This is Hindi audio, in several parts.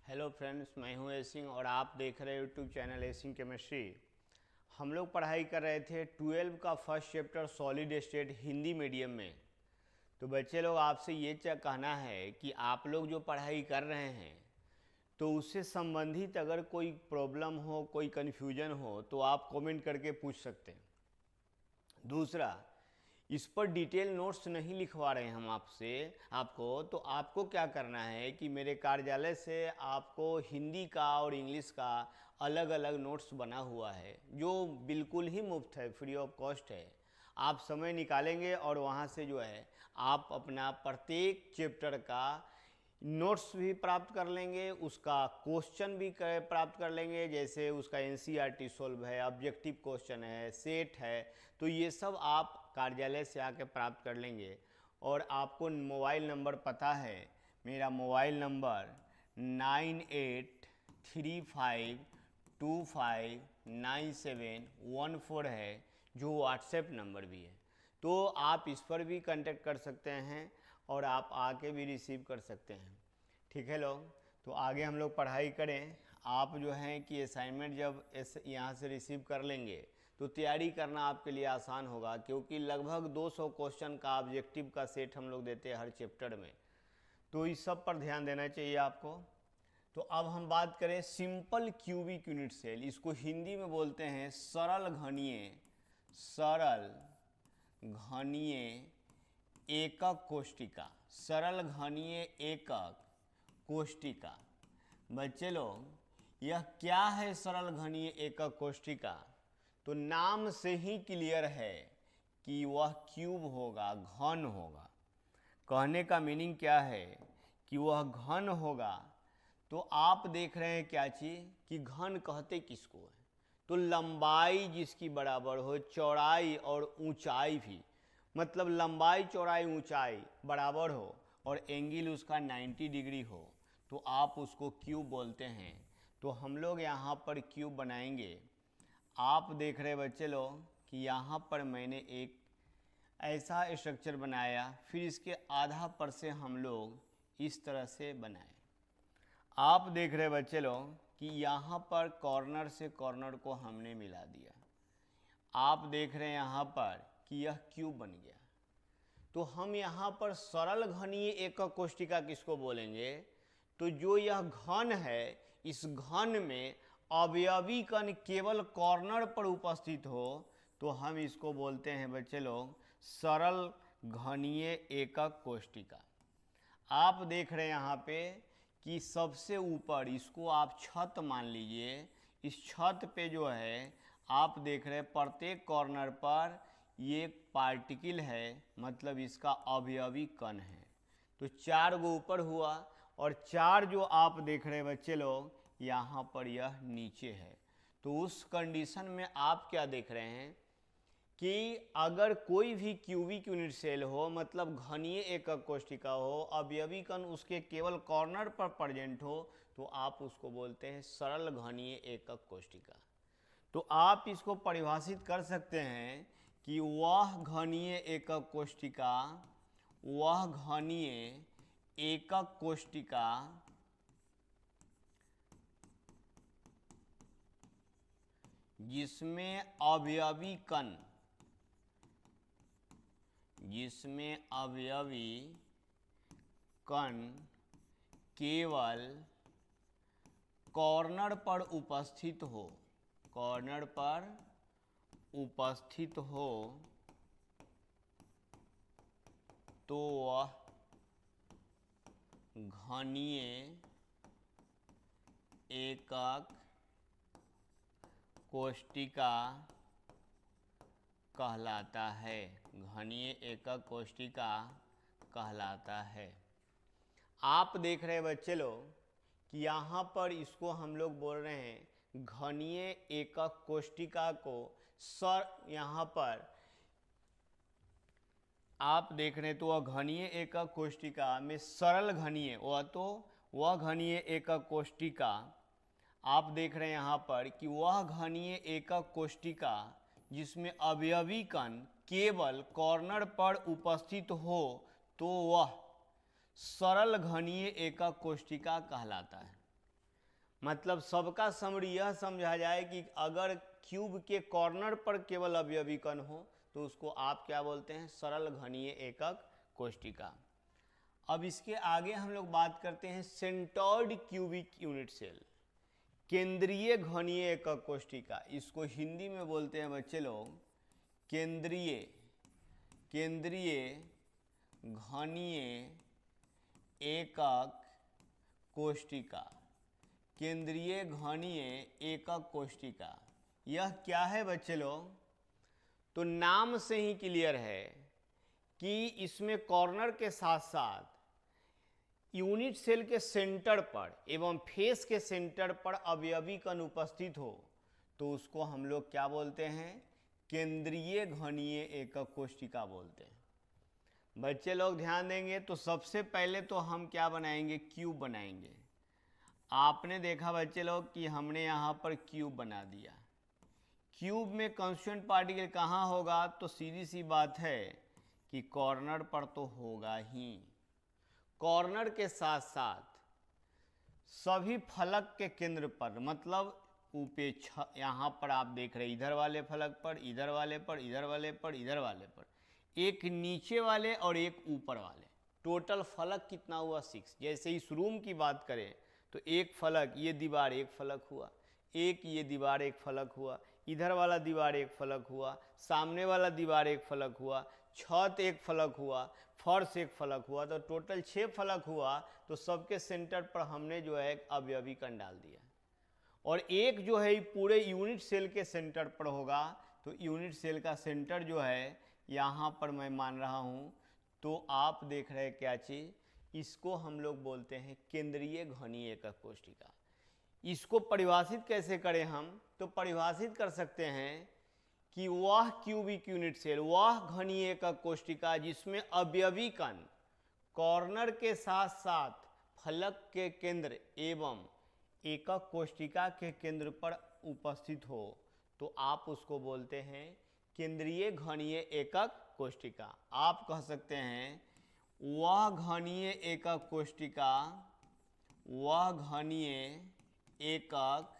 हेलो फ्रेंड्स, मैं हूं ए सिंह और आप देख रहे हैं यूट्यूब चैनल ए सिंह केमिस्ट्री। हम लोग पढ़ाई कर रहे थे 12 का first chapter solid state Hindi medium में। तो बच्चे लोग, आपसे ये कहना है कि आप लोग जो पढ़ाई कर रहे हैं तो उससे संबंधित अगर कोई प्रॉब्लम हो, कोई कन्फ्यूजन हो तो आप कमेंट करके पूछ सकते हैं। दूसरा, इस पर डिटेल नोट्स नहीं लिखवा रहे हैं हम आपको, तो आपको क्या करना है कि मेरे कार्यालय से आपको हिंदी का और इंग्लिश का अलग अलग नोट्स बना हुआ है जो बिल्कुल ही मुफ्त है, फ्री ऑफ कॉस्ट है। आप समय निकालेंगे और वहाँ से जो है आप अपना प्रत्येक चैप्टर का नोट्स भी प्राप्त कर लेंगे, उसका क्वेश्चन भी प्राप्त कर लेंगे, जैसे उसका एनसीईआरटी सॉल्व है, ऑब्जेक्टिव क्वेश्चन है, सेट है, तो ये सब आप कार्यालय से आके प्राप्त कर लेंगे। और आपको मोबाइल नंबर पता है, मेरा मोबाइल नंबर 9835259714 है, जो व्हाट्सएप नंबर भी है। तो आप इस पर भी कांटेक्ट कर सकते हैं और आप आके भी रिसीव कर सकते हैं। ठीक है लोग, तो आगे हम लोग पढ़ाई करें। आप जो हैं कि असाइनमेंट जब यहाँ से रिसीव कर लेंगे तो तैयारी करना आपके लिए आसान होगा, क्योंकि लगभग 200 क्वेश्चन का ऑब्जेक्टिव का सेट हम लोग देते हैं हर चैप्टर में। तो इस सब पर ध्यान देना चाहिए आपको। तो अब हम बात करें सिंपल क्यूबिक यूनिट सेल। इसको हिंदी में बोलते हैं सरल घनीय एकक कोष्टिका। सरल घनीय एकक कोष्टिका। बच्चे लोग, यह क्या है सरल घनीय एकक कोष्टिका? तो नाम से ही क्लियर है कि वह क्यूब होगा, घन होगा। कहने का मीनिंग क्या है कि वह घन होगा। तो आप देख रहे हैं क्या चीज़ कि घन कहते किसको है? तो लंबाई जिसकी बराबर हो, चौड़ाई और ऊंचाई भी, मतलब लंबाई चौड़ाई ऊंचाई बराबर हो और एंगल उसका 90 डिग्री हो, तो आप उसको क्यूब बोलते हैं। तो हम लोग यहाँ पर क्यूब बनाएंगे। आप देख रहे बच्चे लोग कि यहाँ पर मैंने एक ऐसा स्ट्रक्चर बनाया, फिर इसके आधा पर से हम लोग इस तरह से बनाए। आप देख रहे बच्चे लोग कि यहाँ पर कॉर्नर से कॉर्नर को हमने मिला दिया। आप देख रहे हैं यहाँ पर कि यह क्यूब बन गया। तो हम यहाँ पर सरल घनीय एकक कोष्टिका किसको बोलेंगे? तो जो यह घन है, इस घन में अवयवी कण केवल कॉर्नर पर उपस्थित हो तो हम इसको बोलते हैं बच्चे लोग सरल घनीय एकक कोष्टिका। आप देख रहे हैं यहाँ पे कि सबसे ऊपर, इसको आप छत मान लीजिए, इस छत पे जो है आप देख रहे हैं प्रत्येक कॉर्नर पर ये पार्टिकल है, मतलब इसका अवयवी कण है। तो 4 गो ऊपर हुआ और 4 जो आप देख रहे हैं बच्चे लोग यहाँ पर यह नीचे है। तो उस कंडीशन में आप क्या देख रहे हैं कि अगर कोई भी क्यूबिक यूनिट सेल हो, मतलब घनीय एकक कोष्टिका हो, अवयवी कण उसके केवल कॉर्नर पर प्रेजेंट हो, तो आप उसको बोलते हैं सरल घनीय एकक कोष्टिका। तो आप इसको परिभाषित कर सकते हैं कि वह घनीय एकक कोष्टिका, वह घनीय एकक कोष्टिका जिसमें अवयवी कण केवल कॉर्नर पर उपस्थित हो, तो वह घनीय एकक कोष्टिका कहलाता है। घनीय एकक कोष्टिका कहलाता है। आप देख रहे हैं बच्चे लोग कि यहाँ पर इसको हम लोग बोल रहे हैं घनीय एकक कोष्टिका को यहाँ पर आप देख रहे हैं। तो वह घनीय एकक कोष्टिका में सरल घनीय, वह घनीय एकक कोष्टिका आप देख रहे हैं यहाँ पर कि वह घनीय एकक कोष्टिका जिसमें अवयवी कण केवल कॉर्नर पर उपस्थित हो, तो वह सरल घनीय एकक कोष्टिका कहलाता है। मतलब सबका समरी यह समझा जाए कि अगर क्यूब के कॉर्नर पर केवल अवयवी कण हो तो उसको आप क्या बोलते हैं, सरल घनीय एकक कोष्टिका। अब इसके आगे हम लोग बात करते हैं सेंटर्ड क्यूबिक यूनिट सेल, केंद्रीय घनीय एकक कोष्टिका। इसको हिंदी में बोलते हैं बच्चे लोग केंद्रीय घनीय एकक कोष्टिका, केंद्रीय घनीय एकक कोष्टिका। यह क्या है बच्चे लोग, तो नाम से ही क्लियर है कि इसमें कॉर्नर के साथ साथ यूनिट सेल के सेंटर पर एवं फेस के सेंटर पर अवयवी कण उपस्थित हो तो उसको हम लोग क्या बोलते हैं, केंद्रीय घनीय एकक कोष्टिका बोलते हैं। बच्चे लोग ध्यान देंगे तो सबसे पहले तो हम क्या बनाएंगे, क्यूब बनाएंगे। आपने देखा बच्चे लोग कि हमने यहाँ पर क्यूब बना दिया। क्यूब में कांस्टेंट पार्टिकल कहाँ होगा, तो सीधी सी बात है कि कॉर्नर पर तो होगा ही। कॉर्नर के साथ साथ सभी फलक के केंद्र पर, मतलब उपेक्षा, यहाँ पर आप देख रहे इधर वाले फलक पर, इधर वाले पर, इधर वाले पर, इधर वाले पर, एक नीचे वाले और एक ऊपर वाले, टोटल फलक कितना हुआ 6। जैसे इस रूम की बात करें तो एक फलक, ये दीवार एक फलक हुआ, एक ये दीवार एक फलक हुआ, इधर वाला दीवार एक फलक हुआ, सामने वाला दीवार एक फलक हुआ, छत एक फलक हुआ, फर्श एक फलक हुआ, तो टोटल 6 फलक हुआ। तो सबके सेंटर पर हमने जो है एक अवयवी कण डाल दिया और एक जो है पूरे यूनिट सेल के सेंटर पर होगा। तो यूनिट सेल का सेंटर जो है यहाँ पर मैं मान रहा हूँ, तो आप देख रहे हैं क्या चीज़, इसको हम लोग बोलते हैं केंद्रीय घनीय एकक कोष्टिका। इसको परिभाषित कैसे करें हम, तो परिभाषित कर सकते हैं कि वह क्यूबिक यूनिट सेल, वह घनीय एकक कोष्टिका जिसमें अवयवी कण कॉर्नर के साथ साथ फलक के केंद्र एवं एकक कोष्टिका के केंद्र पर उपस्थित हो, तो आप उसको बोलते हैं केंद्रीय घनीय एकक कोष्टिका। आप कह सकते हैं वह घनीय एकक कोष्टिका, वह घनीय एकक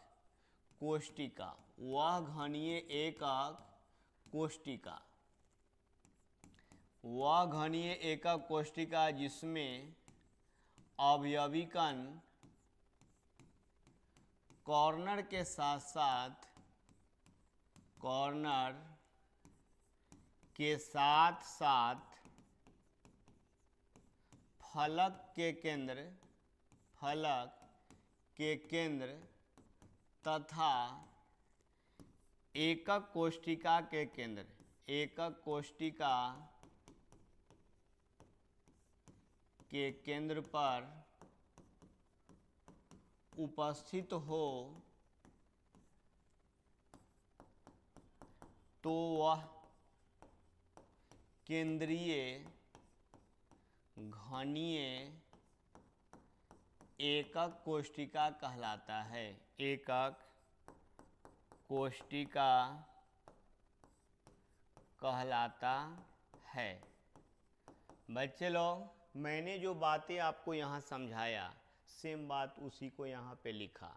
कोष्टिका, वह घनीय एकक कोष्टिका, वह घनीय एकक कोष्टिका जिसमें अवयवी कण कॉर्नर के साथ साथ, कॉर्नर के साथ साथ फलक के केंद्र, फलक के केंद्र तथा एकक कोष्टिका के केंद्र, एकक कोष्टिका के केंद्र पर उपस्थित हो तो वह केंद्रीय घनीय एकक कोष्टिका कहलाता है, एकक कोष्टिका कहलाता है। बच्चे लोग, मैंने जो बातें आपको यहाँ समझाया सेम बात उसी को यहाँ पे लिखा।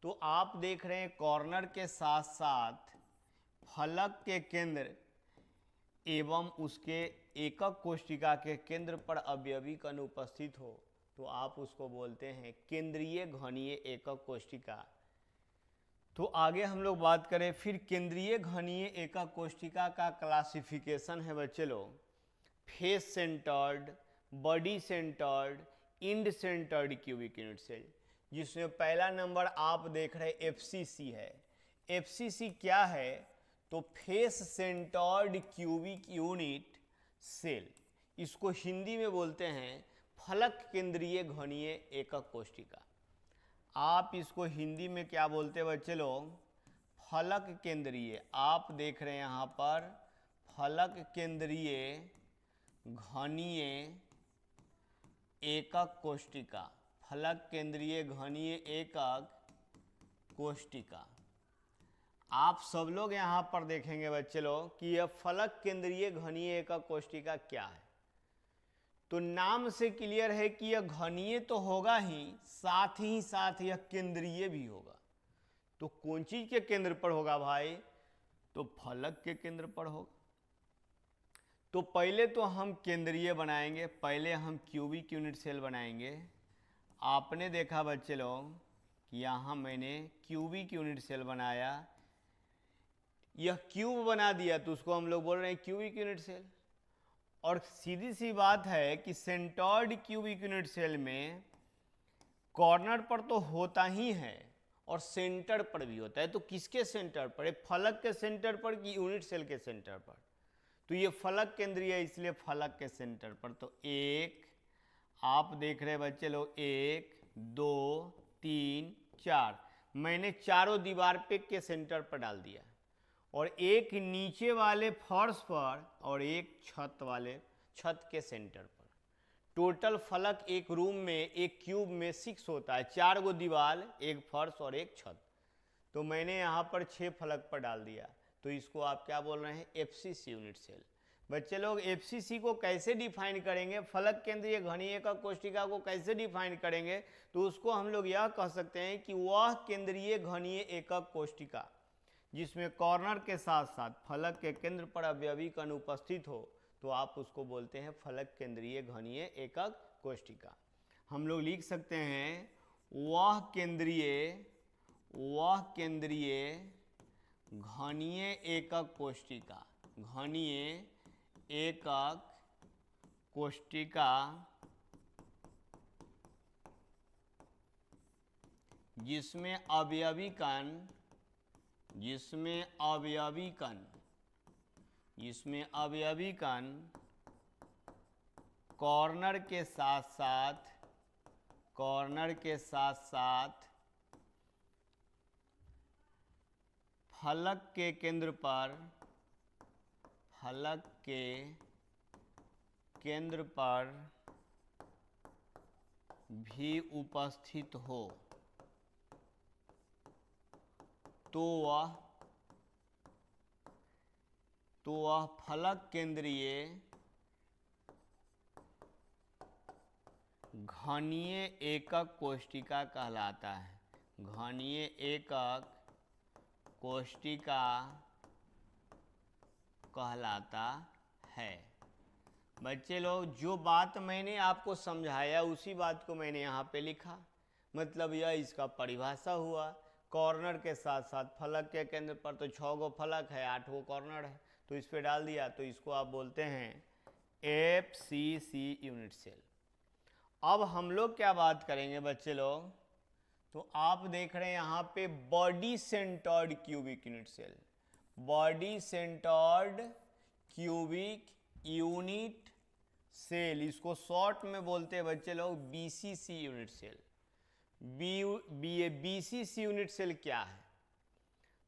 तो आप देख रहे हैं कॉर्नर के साथ साथ फलक के केंद्र एवं उसके एकक कोष्टिका के केंद्र पर अवयवी कण उपस्थित हो तो आप उसको बोलते हैं केंद्रीय घनीय एकक कोष्टिका। तो आगे हम लोग बात करें फिर केंद्रीय घनीय एकक कोष्टिका का क्लासिफिकेशन है बच्चे लोग, face centred, body centred, end centred cubic unit cell, जिसमें पहला नंबर आप देख रहे हैं FCC है। FCC क्या है, तो face centred cubic unit cell, इसको हिंदी में बोलते हैं फलक केंद्रीय घनीय एकक कोष्टिका। आप इसको हिंदी में क्या बोलते हैं बच्चे लोग, फलक केंद्रीय। आप देख रहे हैं यहाँ पर फलक केंद्रीय घनीय एकक कोष्टिका, फलक केंद्रीय घनीय एकक कोष्टिका। आप सब लोग यहाँ पर देखेंगे बच्चे लोग कि यह फलक केंद्रीय घनीय एकक कोष्टिका क्या है। तो नाम से क्लियर है कि यह घनीय तो होगा ही साथ यह केंद्रीय भी होगा। तो कौन चीज के केंद्र पर होगा भाई? तो फलक के केंद्र पर होगा। तो पहले तो हम केंद्रीय बनाएंगे, पहले हम क्यूबिक यूनिट सेल बनाएंगे। आपने देखा बच्चे लोग कि यहाँ मैंने क्यूबिक यूनिट सेल बनाया, यह क्यूब बना दिया तो उसको हम लोग बोल रहे हैं क्यूबिक यूनिट सेल। और सीधी सी बात है कि सेंटर्ड क्यूबिक यूनिट सेल में कॉर्नर पर तो होता ही है और सेंटर पर भी होता है। तो किसके सेंटर पर? फलक के सेंटर पर कि यूनिट सेल के सेंटर पर? तो ये फलक केंद्रीय है, इसलिए फलक के सेंटर पर। तो एक, आप देख रहे बच्चे लोग, 1 2 3 4, मैंने चारों दीवार पे के सेंटर पर डाल दिया, और एक नीचे वाले फर्श पर और एक छत के सेंटर पर। टोटल फलक एक रूम में, एक क्यूब में 6 होता है, 4 गो दीवार, एक फर्श और एक छत। तो मैंने यहाँ पर 6 फलक पर डाल दिया, तो इसको आप क्या बोल रहे हैं? FCC unit cell. बच्चे लोग एफसीसी को कैसे डिफाइन करेंगे? फलक केंद्रीय घनीय एकक कोष्ठिका को कैसे डिफाइन करेंगे? तो उसको हम लोग यह कह सकते हैं कि वह केंद्रीय घनीय एकक कोष्ठिका जिसमें कॉर्नर के साथ साथ फलक के केंद्र पर अवयवी कण उपस्थित हो, तो आप उसको बोलते हैं फलक केंद्रीय घनीय एकक कोष्ठिका। हम लोग लिख सकते हैं वह केंद्रीय घनीय एकक कोष्ठिका, घनीय एकक कोष्ठिका जिसमें अवयवी कण कॉर्नर के साथ साथ फलक के केंद्र पर भी उपस्थित हो, तो वह फलक केंद्रीय घनीय एकक कोष्ठिका कहलाता है। घनीय एकक कोष्ठिका कहलाता है। बच्चे लोग, जो बात मैंने आपको समझाया उसी बात को मैंने यहाँ पे लिखा, मतलब यह इसका परिभाषा हुआ। कॉर्नर के साथ साथ फलक के केंद्र पर तो 6 गो फलक है, 8 गो कॉर्नर है, तो इस पे डाल दिया, तो इसको आप बोलते हैं एफसीसी यूनिट सेल। अब हम लोग क्या बात करेंगे बच्चे लोग? तो आप देख रहे हैं यहाँ पे body centred cubic unit cell, body centred cubic unit cell, इसको शॉर्ट में बोलते हैं बच्चे लोग BCC unit cell. BCC unit cell क्या है?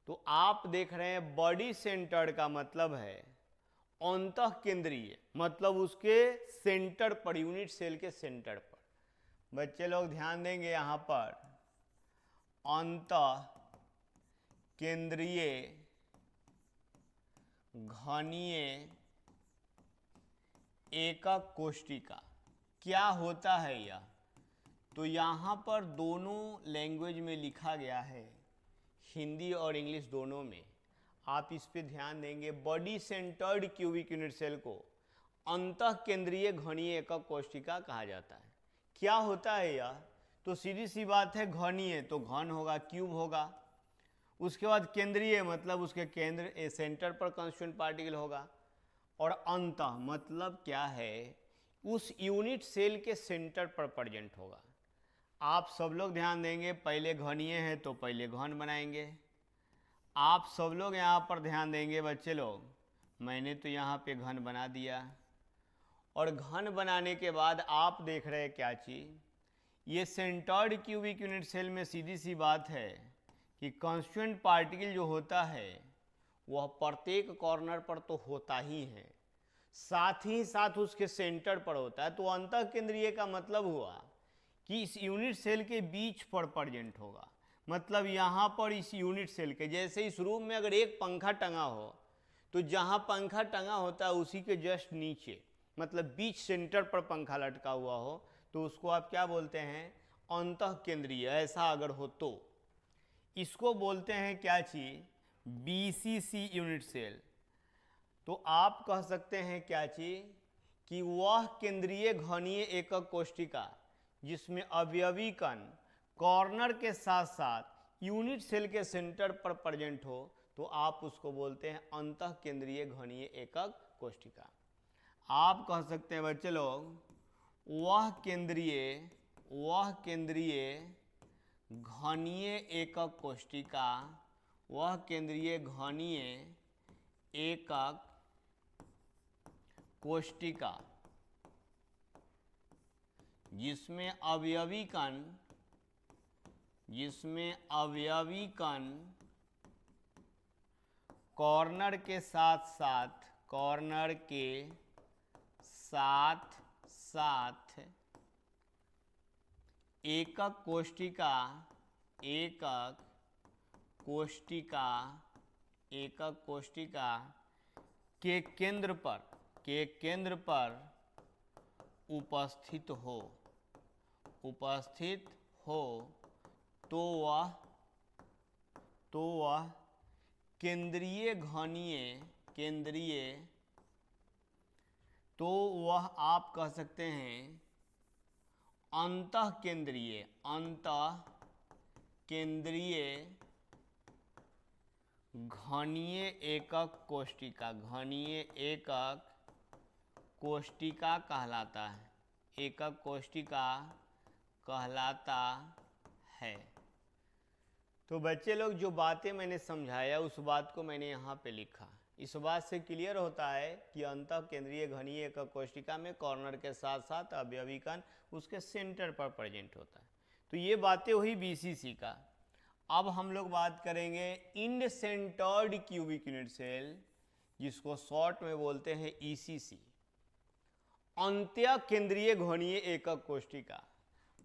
तो आप देख रहे हैं बॉडी सेंटर्ड का मतलब है अंतः केंद्रीय, मतलब उसके सेंटर पर, यूनिट सेल के सेंटर पर। बच्चे लोग ध्यान देंगे यहाँ पर, अंतः केंद्रीय घनीय एकक कोष्ठिका क्या होता है यह? तो यहाँ पर दोनों लैंग्वेज में लिखा गया है, हिंदी और इंग्लिश दोनों में। आप इस पे ध्यान देंगे, body centred cubic unit cell को अंतः केंद्रीय घनीय एकक कोष्ठिका कहा जाता है। क्या होता है यह? तो सीधी सी बात है, घनीय तो घन होगा, क्यूब होगा। उसके बाद केंद्रीय मतलब उसके केंद्र सेंटर पर कांस्टिट्यूएंट पार्टिकल होगा। और अंतः मतलब क्या है? उस यूनिट सेल के सेंटर पर प्रेजेंट होगा। आप सब लोग ध्यान देंगे, पहले घनीय है तो पहले घन बनाएंगे। आप सब लोग यहाँ पर ध्यान देंगे बच्चे लोग, मैंने तो यहाँ पे घन बना दिया, और घन बनाने के बाद आप देख रहे हैं क्या चीज़? ये सेंटर्ड क्यूबिक यूनिट सेल में सीधी सी बात है कि कांस्टिट्यूएंट पार्टिकल जो होता है वह प्रत्येक कॉर्नर पर तो होता ही है, साथ ही साथ उसके सेंटर पर होता है। तो अंतः केंद्रीय का मतलब हुआ कि इस यूनिट सेल के बीच पर प्रेजेंट होगा, मतलब यहाँ पर इस यूनिट सेल के, जैसे इस रूम में अगर एक पंखा टंगा हो तो जहाँ पंखा टंगा होता है उसी के जस्ट नीचे मतलब बीच सेंटर पर पंखा लटका हुआ हो, तो उसको आप क्या बोलते हैं, अंतः केंद्रीय। ऐसा अगर हो तो इसको बोलते हैं क्या चीज, बीसीसी यूनिट सेल। तो आप कह सकते हैं क्या चीज, कि वह केंद्रीय घनीय एकक कोशिका जिसमें अवयवी कण कॉर्नर के साथ साथ यूनिट सेल के सेंटर पर प्रेजेंट हो, तो आप उसको बोलते हैं अंतः केंद्रीय घनीय एकक कोशिका। आप कह सकते हैं बच्चे लोग, वह केंद्रीय घनीय एकक कोशिका, वह केंद्रीय घनीय एकक कोशिका जिसमें अवयवी कण कॉर्नर के साथ साथ एकक कोशिका के केंद्र पर उपस्थित हो तो वह केंद्रीय तो वह आप कह सकते हैं अंतः केंद्रीय घनीय एकक कोशिका कहलाता है। तो बच्चे लोग, जो बातें मैंने समझाया उस बात को मैंने यहाँ पे लिखा। इस बात से क्लियर होता है कि अंतः केंद्रीय घनीय एकक कोशिका में कॉर्नर के साथ साथ अवयवी कण उसके सेंटर पर प्रेजेंट होता है। तो ये बातें हुई बीसीसी का। अब हम लोग बात करेंगे end centred cubic unit cell, जिसको शॉर्ट में बोलते हैं ईसीसी, अंत्य केंद्रीय घनीय एकक कोशिका।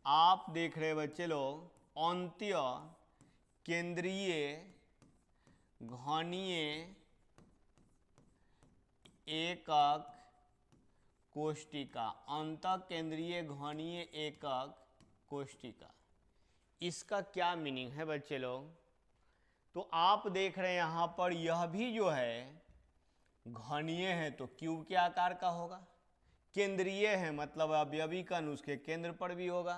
आप देख रहे बच्चे लोग, अंत्य केंद्रीय घनीय एकक कोशिका, अंतः केंद्रीय घनीय एकक कोशिका। इसका क्या मीनिंग है बच्चे लोग? तो आप देख रहे हैं यहाँ पर, यह भी जो है घनीय है तो क्यूब के आकार का होगा, केंद्रीय है मतलब अवयवी कण उसके केंद्र पर भी होगा।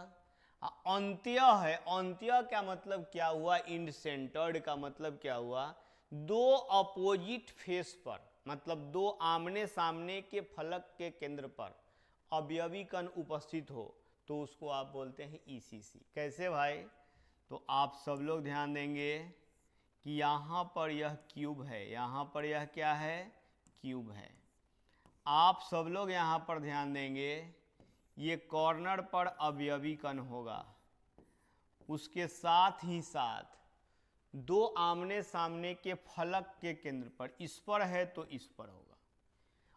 अंत्य है, अंत्य का मतलब क्या हुआ, इंड सेंटर्ड का मतलब क्या हुआ, दो अपोजिट फेस पर, मतलब दो आमने सामने के फलक के केंद्र पर अवयवी कण उपस्थित हो तो उसको आप बोलते हैं ईसीसी। कैसे भाई? तो आप सब लोग ध्यान देंगे कि यहाँ पर यह क्यूब है, यहाँ पर यह क्या है, क्यूब है। आप सब लोग यहाँ पर ध्यान देंगे, ये कॉर्नर पर अवयवी कण होगा, उसके साथ ही साथ दो आमने सामने के फलक के केंद्र पर, इस पर है तो इस पर होगा,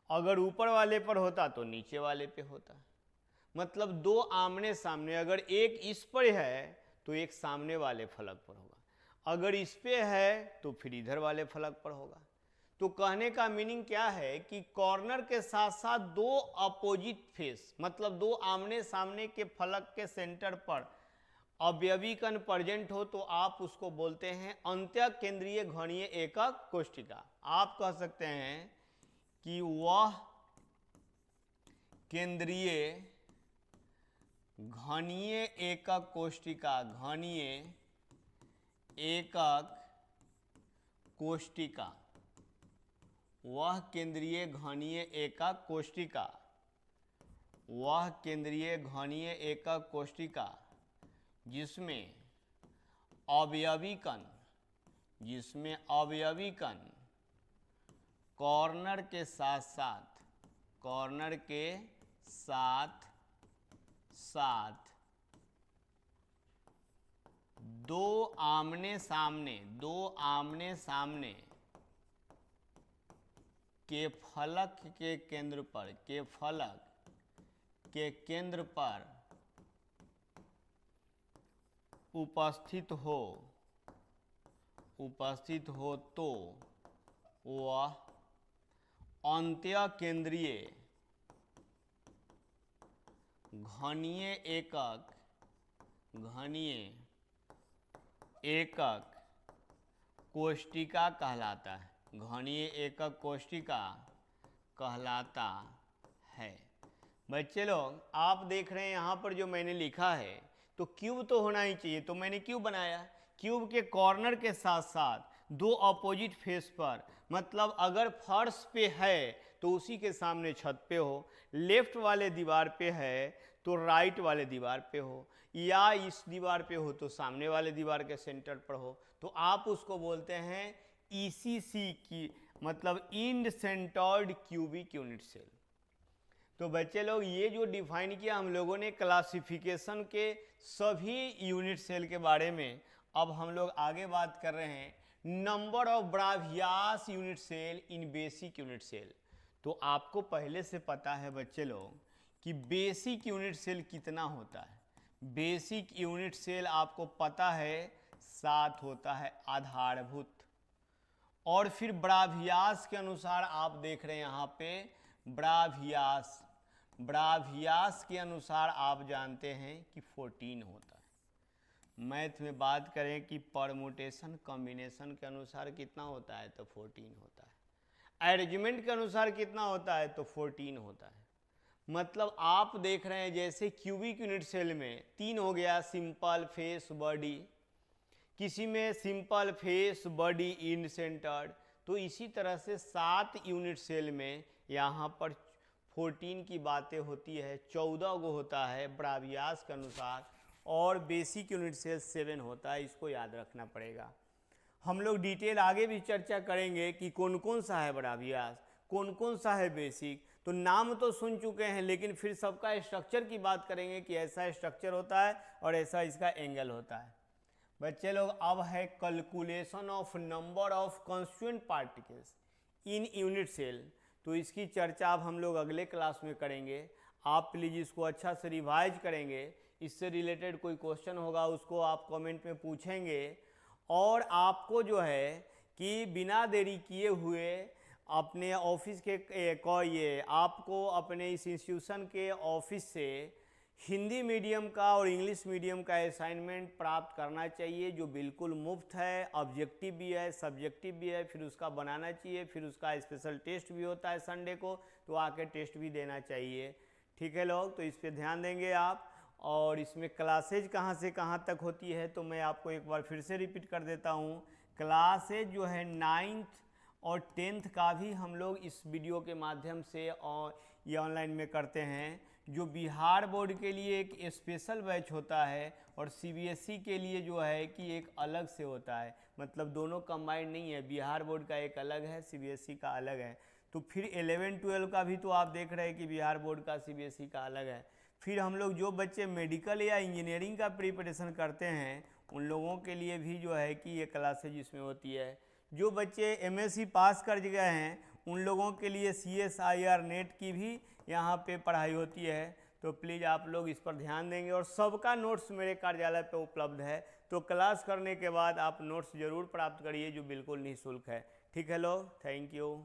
अगर ऊपर वाले पर होता तो नीचे वाले पे होता। मतलब दो आमने सामने, अगर एक इस पर है तो एक सामने वाले फलक पर होगा, अगर इस पे है तो फिर इधर वाले फलक पर होगा। तो कहने का मीनिंग क्या है कि कॉर्नर के साथ साथ दो अपोजिट फेस, मतलब दो आमने सामने के फलक के सेंटर पर अवयवी कण प्रेजेंट हो तो आप उसको बोलते हैं अंत्य केंद्रीय घनीय एकक कोशिका। आप कह सकते हैं कि वह केंद्रीय घनीय एकक कोशिका, घनीय एकक कोशिका, वह केंद्रीय घनीय एकक कोशिका, वह केंद्रीय घनीय एकक कोशिका जिसमें अवयवी कण कॉर्नर के साथ दो आमने सामने के फलक के केंद्र पर उपस्थित हो तो वह अंत्य घनीय एकक, घनीय एकक कोष्टिका कहलाता है, घनीय एकक कोष्टिका कहलाता है। बच्चे लोग आप देख रहे हैं यहाँ पर जो मैंने लिखा है, तो क्यूब तो होना ही चाहिए, तो मैंने क्यूब बनाया। क्यूब के कॉर्नर के साथ साथ दो अपोजिट फेस पर, मतलब अगर फर्श पे है तो उसी के सामने छत पे हो, लेफ्ट वाले दीवार पे है तो राइट वाले दीवार पे हो, या इस दीवार पे हो तो सामने वाले दीवार के सेंटर पर हो, तो आप उसको बोलते हैं ईसीसी की, मतलब end centred cubic unit cell. तो बच्चे लोग ये जो डिफाइन किया हम लोगों ने क्लासिफिकेशन के सभी यूनिट सेल के बारे में, अब हम लोग आगे बात कर रहे हैं number of Bravais unit cell in basic unit cell. तो आपको पहले से पता है बच्चे लोग कि बेसिक यूनिट सेल कितना होता है। बेसिक यूनिट सेल आपको पता है 7 होता है आधारभूत, और फिर ब्रावियास के अनुसार आप देख रहे हैं यहाँ पे ब्रावियास, ब्रावियास के अनुसार आप जानते हैं कि 14 होता है। मैथ में बात करें कि परमुटेशन कॉम्बिनेशन के अनुसार कितना होता है तो 14 होता है। अरेंजमेंट के अनुसार कितना होता है तो 14 होता है। मतलब आप देख रहे हैं जैसे क्यूबिक यूनिट सेल में 3 हो गया, सिंपल फेस बॉडी, किसी में simple face body end centred, तो इसी तरह से 7 यूनिट सेल में यहाँ पर 14 की बातें होती है, 14 गो होता है ब्रावियास के अनुसार, और बेसिक यूनिट सेल 7 होता है। इसको याद रखना पड़ेगा। हम लोग डिटेल आगे भी चर्चा करेंगे कि कौन कौन सा है ब्रावियास, कौन कौन सा है बेसिक। तो नाम तो सुन चुके हैं, लेकिन फिर सबका स्ट्रक्चर की बात करेंगे कि ऐसा स्ट्रक्चर होता है और ऐसा इसका एंगल होता है। बच्चे लोग अब है calculation of number of constituent particles in unit cell. तो इसकी चर्चा अब हम लोग अगले क्लास में करेंगे। आप प्लीज़ इसको अच्छा से रिवाइज करेंगे। इससे रिलेटेड कोई क्वेश्चन होगा उसको आप कमेंट में पूछेंगे, और आपको जो है कि बिना देरी किए हुए अपने ऑफिस के ये आपको अपने इस इंस्टीट्यूशन के ऑफिस से हिंदी मीडियम का और इंग्लिश मीडियम का असाइनमेंट प्राप्त करना चाहिए, जो बिल्कुल मुफ्त है, ऑब्जेक्टिव भी है, सब्जेक्टिव भी है, फिर उसका बनाना चाहिए, फिर उसका स्पेशल टेस्ट भी होता है संडे को, तो आके टेस्ट भी देना चाहिए। ठीक है लोग, तो इस पर ध्यान देंगे आप। और इसमें क्लासेज कहाँ से कहाँ तक होती है तो मैं आपको एक बार फिर से रिपीट कर देता हूँ। क्लासेज जो है 9th और 10th का भी हम लोग इस वीडियो के माध्यम से और ये ऑनलाइन में करते हैं। जो बिहार बोर्ड के लिए एक स्पेशल बैच होता है और सीबीएसई के लिए जो है कि एक अलग से होता है, मतलब दोनों कंबाइंड नहीं है, बिहार बोर्ड का एक अलग है, सीबीएसई का अलग है। तो फिर 11-12 का भी तो आप देख रहे हैं कि बिहार बोर्ड का सीबीएसई का अलग है। फिर हम लोग जो बच्चे मेडिकल या इंजीनियरिंग का प्रिपरेशन करते हैं उन लोगों के लिए भी जो है कि ये क्लासेज इसमें होती है। जो बच्चे एमएससी पास कर गए हैं उन लोगों के लिए CSIR नेट की भी यहाँ पे पढ़ाई होती है। तो प्लीज़ आप लोग इस पर ध्यान देंगे, और सबका नोट्स मेरे कार्यालय पे उपलब्ध है। तो क्लास करने के बाद आप नोट्स ज़रूर प्राप्त करिए, जो बिल्कुल निःशुल्क है। ठीक है लोग, थैंक यू।